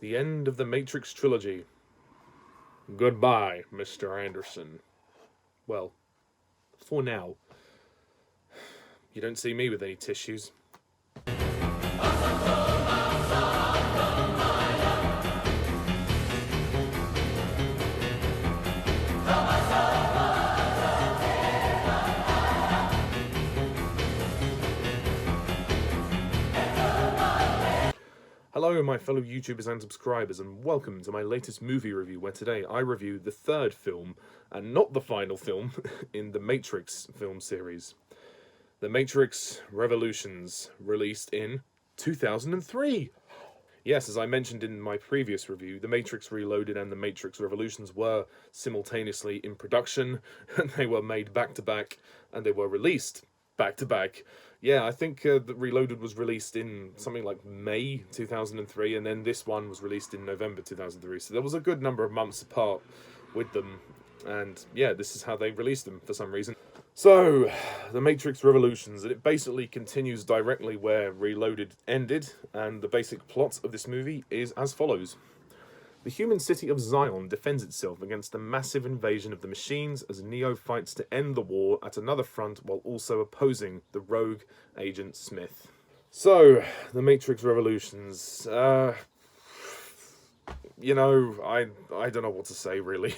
The end of the Matrix trilogy. Goodbye, Mr. Anderson. Well, for now. You don't see me with any tissues. Hello my fellow YouTubers and subscribers, and welcome to my latest movie review, where today I review the third film, and not the final film, in the Matrix film series. The Matrix Revolutions, released in 2003! Yes, as I mentioned in my previous review, The Matrix Reloaded and The Matrix Revolutions were simultaneously in production, and they were made back-to-back, and they were released back-to-back. Yeah, I think the Reloaded was released in something like May 2003, and then this one was released in November 2003, so there was a good number of months apart with them, and yeah, this is how they released them for some reason. So, The Matrix Revolutions, and it basically continues directly where Reloaded ended, and the basic plot of this movie is as follows. The human city of Zion defends itself against the massive invasion of the machines as Neo fights to end the war at another front while also opposing the rogue Agent Smith. So, The Matrix Revolutions, you know, I don't know what to say, really.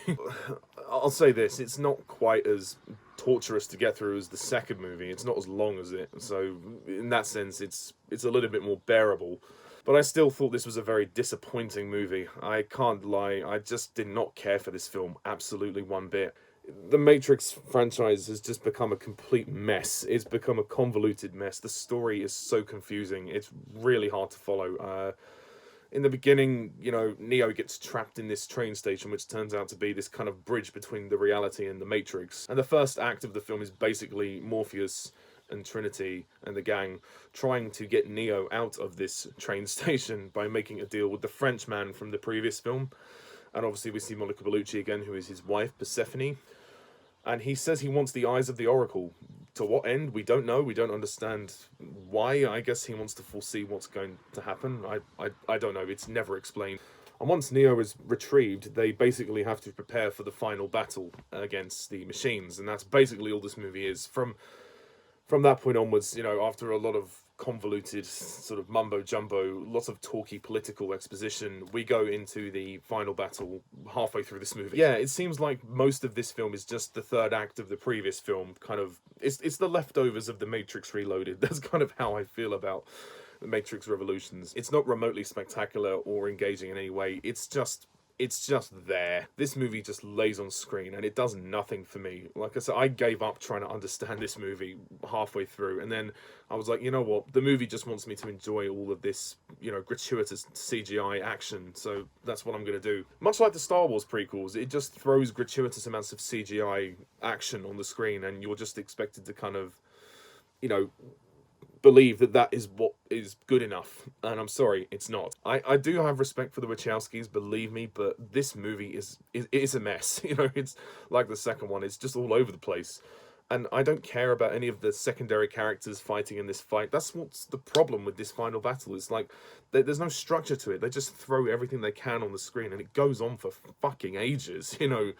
I'll say this, it's not quite as torturous to get through as the second movie. It's not as long as it, so in that sense, it's a little bit more bearable. But I still thought this was a very disappointing movie. I can't lie, I just did not care for this film, absolutely one bit. The Matrix franchise has just become a complete mess. It's become a convoluted mess. The story is so confusing, it's really hard to follow. In the beginning, you know, Neo gets trapped in this train station, which turns out to be this kind of bridge between the reality and the Matrix. And the first act of the film is basically Morpheus and Trinity and the gang trying to get Neo out of this train station by making a deal with the Frenchman from the previous film. And obviously we see Monica Bellucci again, who is his wife, Persephone. And he says he wants the eyes of the Oracle. To what end? We don't know. We don't understand why. I guess he wants to foresee what's going to happen. I don't know. It's never explained. And once Neo is retrieved, they basically have to prepare for the final battle against the machines. And that's basically all this movie is. From that point onwards, you know, after a lot of convoluted sort of mumbo-jumbo, lots of talky political exposition, we go into the final battle halfway through this movie. Yeah, it seems like most of this film is just the third act of the previous film, kind of, it's the leftovers of The Matrix Reloaded. That's kind of how I feel about The Matrix Revolutions. It's not remotely spectacular or engaging in any way, it's just there. This movie just lays on screen and it does nothing for me. Like I said, I gave up trying to understand this movie halfway through, and then I was like, you know what, the movie just wants me to enjoy all of this, you know, gratuitous CGI action, so that's what I'm going to do. Much like the Star Wars prequels, it just throws gratuitous amounts of CGI action on the screen, and you're just expected to kind of, you know, believe that that is what is good enough, and I'm sorry, it's not. I do have respect for the Wachowskis, believe me, but this movie is a mess. You know, it's like the second one, it's just all over the place, and I don't care about any of the secondary characters fighting in this fight. That's what's the problem with this final battle. It's like there's no structure to it. They just throw everything they can on the screen, and it goes on for fucking ages, you know,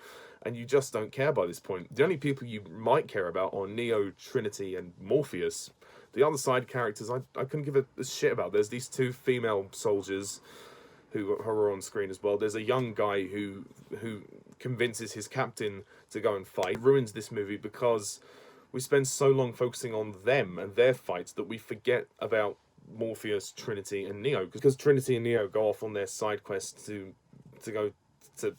and you just don't care by this point. The only people you might care about are Neo, Trinity, and Morpheus. The other side characters, I couldn't give a shit about. There's these two female soldiers who are on screen as well. There's a young guy who convinces his captain to go and fight. It ruins this movie because we spend so long focusing on them and their fights that we forget about Morpheus, Trinity, and Neo. Because Trinity and Neo go off on their side quest to go to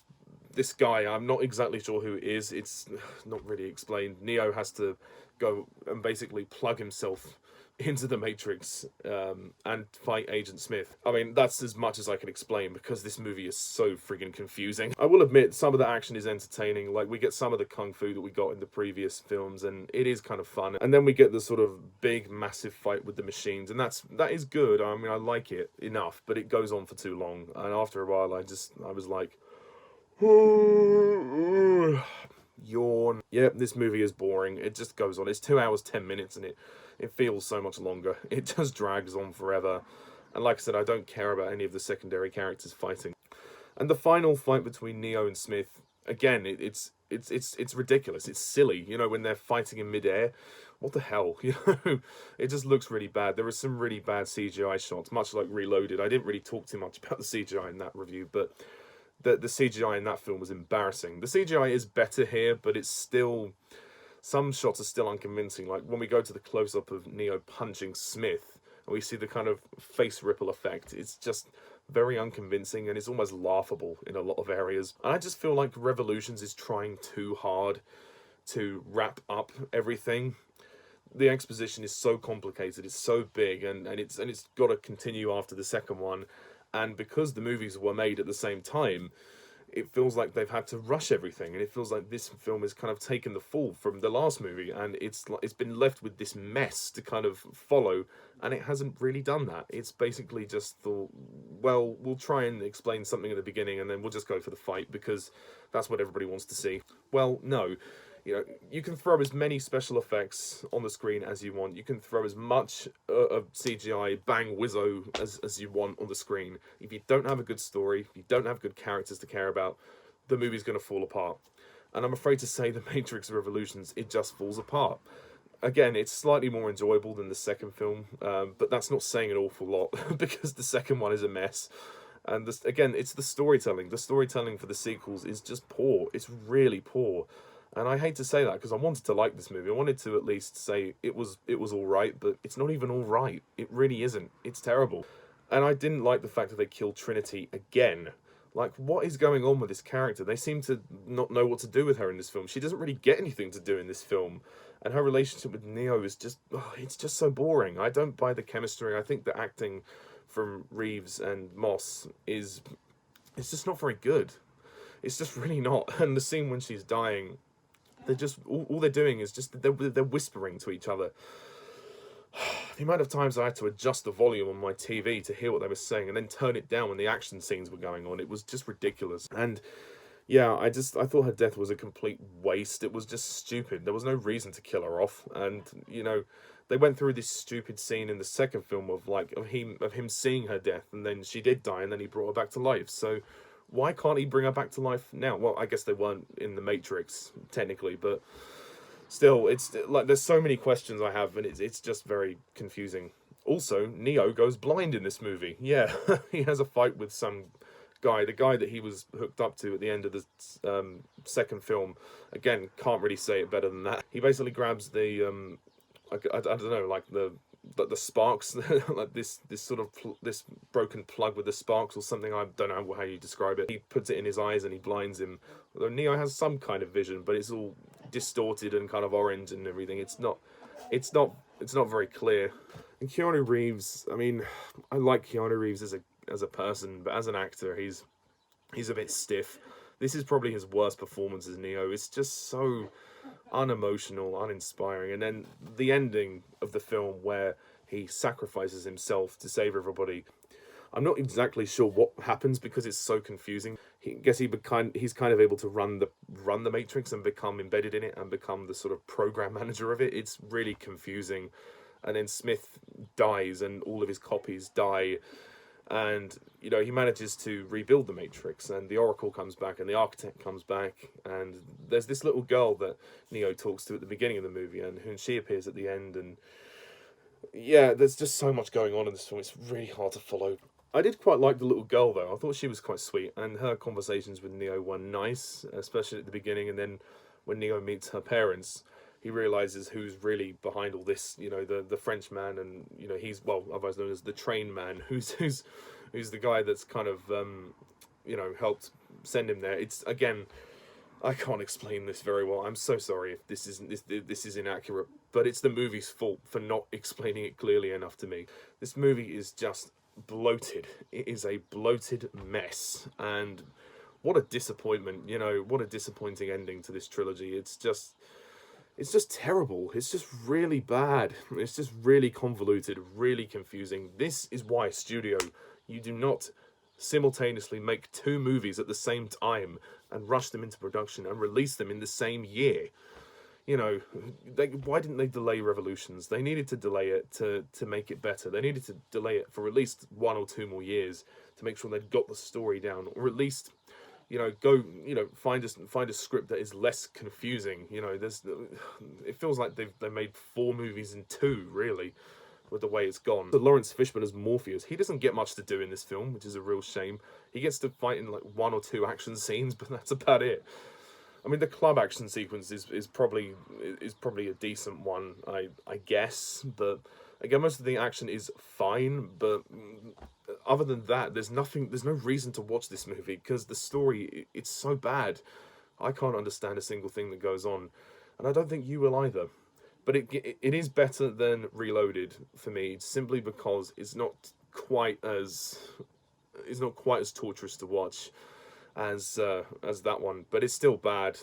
this guy. I'm not exactly sure who it is. It's not really explained. Neo has to go and basically plug himself into the Matrix and fight Agent Smith. I mean, that's as much as I can explain because this movie is so friggin' confusing. I will admit, some of the action is entertaining. Like, we get some of the kung fu that we got in the previous films, and it is kind of fun. And then we get the sort of big, massive fight with the machines, and that is good. I mean, I like it enough, but it goes on for too long. And after a while, I was like, yawn. Yep, this movie is boring. It just goes on. It's 2 hours, 10 minutes, and it feels so much longer. It just drags on forever. And like I said, I don't care about any of the secondary characters fighting. And the final fight between Neo and Smith, again, it's ridiculous. It's silly, you know, when they're fighting in midair. What the hell, you know? It just looks really bad. There are some really bad CGI shots, much like Reloaded. I didn't really talk too much about the CGI in that review, but the CGI in that film was embarrassing. The CGI is better here, but it's still... Some shots are still unconvincing. Like when we go to the close-up of Neo punching Smith, and we see the kind of face ripple effect, it's just very unconvincing, and it's almost laughable in a lot of areas. And I just feel like Revolutions is trying too hard to wrap up everything. The exposition is so complicated, it's so big, and it's got to continue after the second one. And because the movies were made at the same time, it feels like they've had to rush everything, and it feels like this film has kind of taken the fall from the last movie, and it's been left with this mess to kind of follow, and it hasn't really done that. It's basically just thought, well, we'll try and explain something at the beginning, and then we'll just go for the fight because that's what everybody wants to see. Well, no. You know, you can throw as many special effects on the screen as you want. You can throw as much of CGI bang whizzo as you want on the screen. If you don't have a good story, if you don't have good characters to care about, the movie's going to fall apart. And I'm afraid to say The Matrix Revolutions, it just falls apart. Again, it's slightly more enjoyable than the second film, but that's not saying an awful lot because the second one is a mess. And this, again, it's the storytelling. The storytelling for the sequels is just poor. It's really poor. And I hate to say that because I wanted to like this movie. I wanted to at least say it was all right, but it's not even all right. It really isn't. It's terrible. And I didn't like the fact that they killed Trinity again. Like, what is going on with this character? They seem to not know what to do with her in this film. She doesn't really get anything to do in this film. And her relationship with Neo is just, it's just so boring. I don't buy the chemistry. I think the acting from Reeves and Moss it's just not very good. It's just really not. And the scene when she's dying... They're just, all they're doing is just, they're whispering to each other. The amount of times I had to adjust the volume on my TV to hear what they were saying and then turn it down when the action scenes were going on, it was just ridiculous. And yeah, I thought her death was a complete waste. It was just stupid. There was no reason to kill her off. And, you know, they went through this stupid scene in the second film of him seeing her death, and then she did die, and then he brought her back to life. So... why can't he bring her back to life now? Well, I guess they weren't in the Matrix, technically, but still, it's like there's so many questions I have, and it's just very confusing. Also, Neo goes blind in this movie. Yeah, he has a fight with some guy, the guy that he was hooked up to at the end of the second film. Again, can't really say it better than that. He basically grabs the, I don't know, like the sparks, like this sort of this broken plug with the sparks or something. I don't know how you describe it. He puts it in his eyes and he blinds him. Although Neo has some kind of vision, but it's all distorted and kind of orange and everything. It's not very clear. And Keanu Reeves, I mean, I like Keanu Reeves as a person, but as an actor, he's a bit stiff. This is probably his worst performance as Neo. It's just so unemotional, uninspiring. And then the ending of the film where he sacrifices himself to save everybody. I'm not exactly sure what happens because it's so confusing. He's kind of able to run the Matrix and become embedded in it and become the sort of program manager of it. It's really confusing. And then Smith dies and all of his copies die. And, you know, he manages to rebuild the Matrix, and the Oracle comes back, and the Architect comes back, and there's this little girl that Neo talks to at the beginning of the movie, and she appears at the end, and yeah, there's just so much going on in this film, it's really hard to follow. I did quite like the little girl, though. I thought she was quite sweet, and her conversations with Neo were nice, especially at the beginning, and then when Neo meets her parents, he realizes who's really behind all this, you know, the French man, and, you know, he's, well, otherwise known as the train man, who's the guy that's kind of, you know, helped send him there. It's, again, I can't explain this very well. I'm so sorry if this is inaccurate, but it's the movie's fault for not explaining it clearly enough to me. This movie is just bloated. It is a bloated mess, and what a disappointment, you know, what a disappointing ending to this trilogy. It's just terrible. It's just really bad. It's just really convoluted, really confusing. This is why, studio, you do not simultaneously make two movies at the same time and rush them into production and release them in the same year. You know, why didn't they delay Revolutions? They needed to delay it to make it better. They needed to delay it for at least 1 or 2 more years to make sure they'd got the story down, or at least, find a script that is less confusing. It feels like they made 4 movies in 2, really, with the way it's gone. So Laurence Fishburne as Morpheus, he doesn't get much to do in this film, which is a real shame. He gets to fight in like 1 or 2 action scenes, but that's about it. I mean, the club action sequence is probably a decent one, I guess. But again, most of the action is fine. But other than that, there's no reason to watch this movie because the story, it's so bad. I can't understand a single thing that goes on, and I don't think you will either. But it is better than Reloaded for me, simply because it's not quite as torturous to watch as that one, but it's still bad.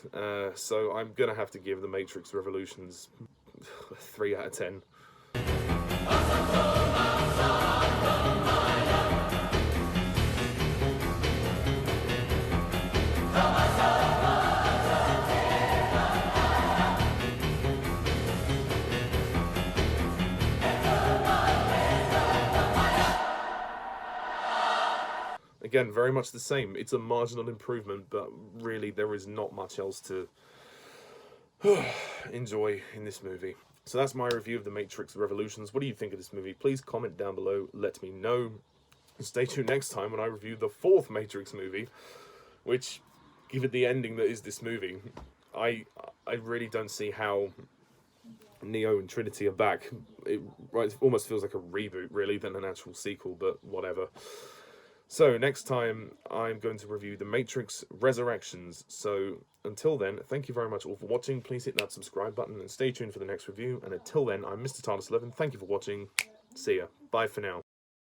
So I'm gonna have to give The Matrix Revolutions a 3 out of 10. Again, very much the same. It's a marginal improvement, but really there is not much else to enjoy in this movie. So that's my review of The Matrix Revolutions. What do you think of this movie? Please comment down below, let me know. And stay tuned next time when I review the 4th Matrix movie, which, given the ending that is this movie, I really don't see how Neo and Trinity are back. It almost feels like a reboot, really, than an actual sequel, but whatever. So, next time, I'm going to review The Matrix Resurrections. So, until then, thank you very much all for watching. Please hit that subscribe button and stay tuned for the next review. And until then, I'm Mr. TARDIS11. Thank you for watching. See ya. Bye for now.